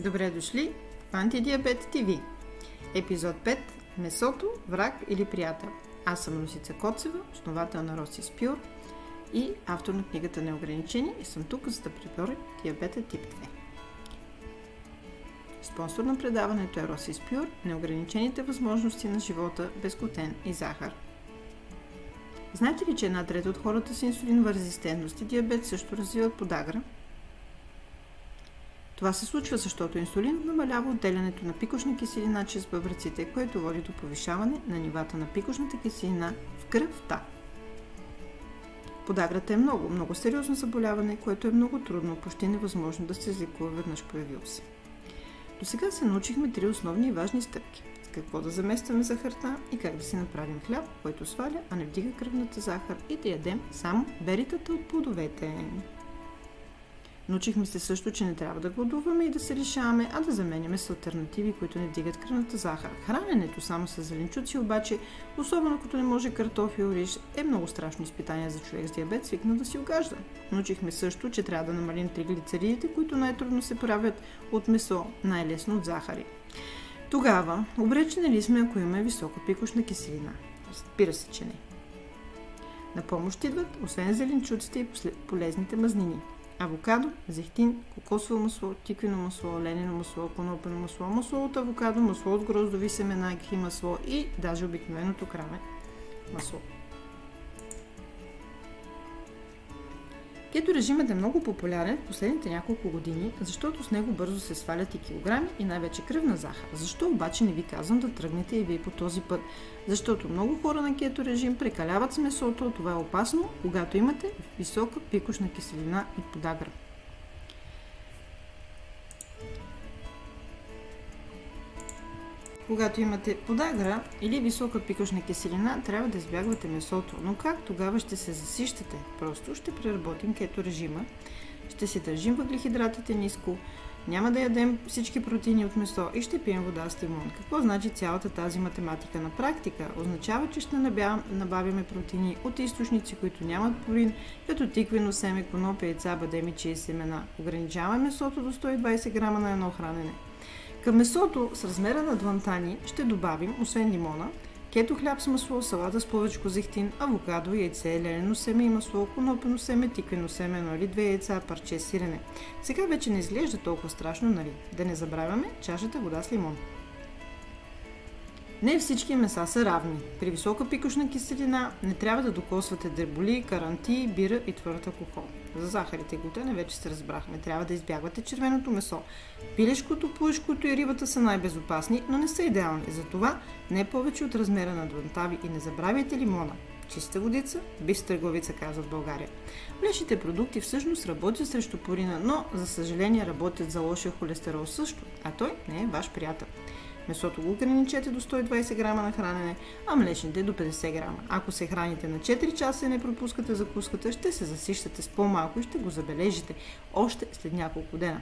Добре дошли в Антидиабет ТВ. Епизод 5. Месото, враг или приятел. Аз съм Русица Коцева, основател на Rosys Pure и автор на книгата Неограничени и съм тук, за да преборя диабета тип 2. Спонсор на предаването е Rosys Pure, неограничените възможности на живота без глутен и захар. Знаете ли, че 1/3 от хората с инсулинова резистентност и диабет също развиват подагра? Това се случва, защото инсулин намалява отделянето на пикошна киселина чрез бъбреците, което води до повишаване на нивата на пикошната киселина в кръвта. Подаграта е много сериозно заболяване, което е много трудно, почти невъзможно да се излекува веднъж появило се. До сега се научихме 3 основни и важни стъпки. С какво да заместваме захарта и как да си направим хляб, който сваля, а не вдига кръвната захар, и да ядем само беритата от плодовете. Научихме се също, че не трябва да гладуваме и да се лишаваме, а да заменяме с алтернативи, които не вдигат кръвната захар. Храненето само с зеленчуци обаче, особено като не може картофи и ориз, е много страшно изпитание за човек с диабет, свикнал да си угажда. Научихме също, че трябва да намалим триглицеридите, които най-трудно се правят от месо, най-лесно от захари. Тогава, обречени ли сме, ако имаме висока пикошна киселина? Разбира се, че не. На помощ идват, освен зеленчуците, и полезните мазнини. Авокадо, зехтин, кокосово масло, тиквено масло, ленено масло, конопено масло, масло от авокадо, масло от гроздови семена, гхи масло и даже обикновеното краве масло. Кето режимът е много популярен в последните няколко години, защото с него бързо се свалят и килограми и най-вече кръвна захар. Защо обаче не ви казвам да тръгнете и вие по този път? Защото много хора на кето режим прекаляват с месото, това е опасно, когато имате висока пикошна киселина и подагра. Когато имате подагра или висока пикошна киселина, трябва да избягвате месото. Но как тогава ще се засищате? Просто ще преработим кето режима, ще си държим въглехидратите ниско, няма да ядем всички протеини от месо и ще пием вода с лимон. Какво значи цялата тази математика на практика? Означава, че ще набавяме протеини от източници, които нямат пурин, като тиквено семе, конопе, яйца, бадеми, чии семена. Ограничаваме месото до 120 грама на едно хранене. Към месото с размера на длънта ни ще добавим, освен лимона, кето хляб с масло, салата с повечко зехтин, авокадо, яйце, ленено семе и масло, конопено семе, тиквено семе, едно или 2 яйца, парче сирене. Сега вече не изглежда толкова страшно, нали? Да не забравяме чашата вода с лимон. Не всички меса са равни. При висока пикошна киселина не трябва да докосвате дреболи, каранти, бира и твърд алкохол. За захарите и глутена вече се разбрахме. Трябва да избягвате червеното месо. Пилешкото, пуешкото и рибата са най-безопасни, но не са идеални. Затова не повече от размера на длънта ви и не забравяйте лимона. Чиста водица, бистра главица, казват в България. Млечните продукти всъщност работят срещу пурина, но за съжаление работят за лошия холестерол също, а той не е ваш приятел. Месото го ограничете до 120 грама на хранене, а млечните до 50 грама. Ако се храните на 4 часа и не пропускате закуската, ще се засищате с по-малко и ще го забележите още след няколко дена.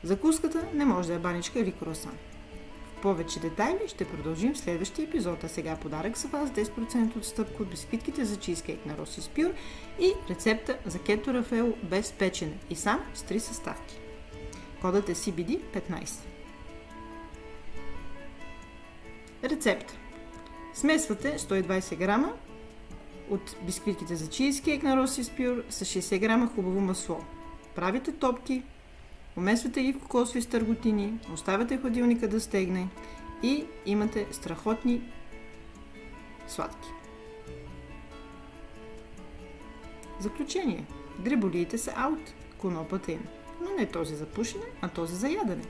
Закуската не може да е баничка или круасан. В повече детайли ще продължим в следващия епизод, а сега подарък за вас 10% отстъпка от бисквитките за чизкейк на Rosys Pure и рецепта за кето рафаело без печене и сам с 3 съставки. Кодът е CBD15. Рецепта. Смесвате 120 грама от бисквитките за чизкейк на Rosys Pure с 60 грама хубаво масло. Правите топки, умесвате ги в кокосови стърготини, оставяте хладилника да стегне и имате страхотни сладки. Заключение. Дреболиите са аут, конопата им, но не този за пушене, а този за ядене.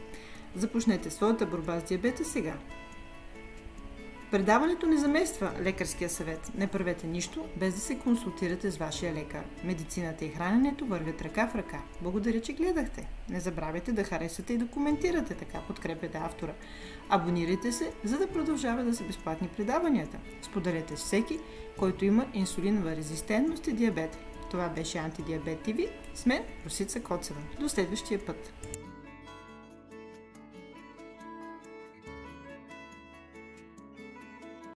Започнете своята борба с диабета сега. Предаването не замества лекарския съвет. Не правете нищо, без да се консултирате с вашия лекар. Медицината и храненето вървят ръка в ръка. Благодаря, че гледахте. Не забравяйте да харесвате и да коментирате, така подкрепяте автора. Абонирайте се, за да продължава да са безплатни предаванията. Споделете с всеки, който има инсулинова резистентност и диабет. Това беше Антидиабет ТВ. С мен Русица Коцева. До следващия път.